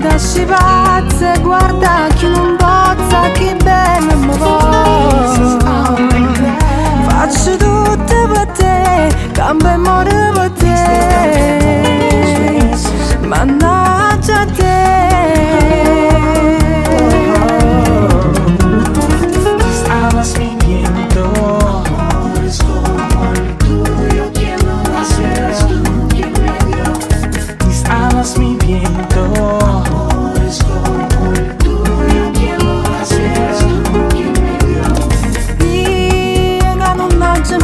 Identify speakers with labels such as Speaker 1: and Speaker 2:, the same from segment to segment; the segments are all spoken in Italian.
Speaker 1: Lasci pazze, guarda chi non bozza, che bello mi vuoi. Faccio tutto per te, cambio e muore per te. Mannaggia a te.
Speaker 2: Estabas mintiendo, amor es como el tuyo, quien lo hace es tú quien me dio. Estabas mintiendo.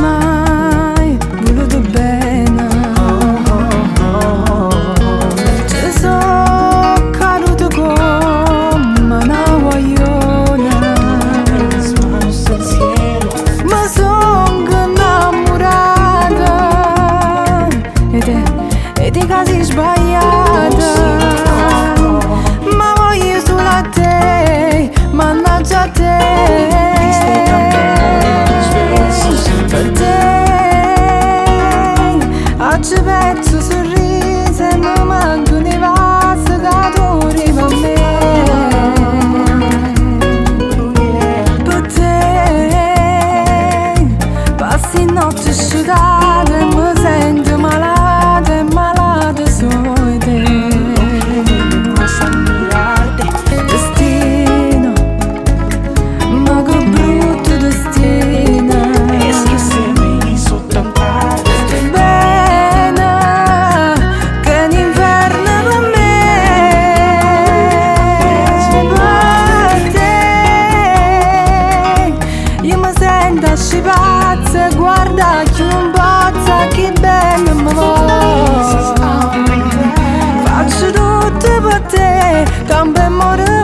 Speaker 1: Mai voluto bene, ci sono caduto come una guagliona, ma sono innamorata ed è quasi sbagliata, ma voglio solo a te, mannaggia a te. Per te oggi penso sorriso e mi mancano i vasi che tu arrivi a me. Per te passi notti sciutate e mi sento malata e malata sono te. Destino, ma che brutto destino. Lasci pazze, guarda chi non bozza, che bello mi vuoi. Faccio tutto per te, cambio e muore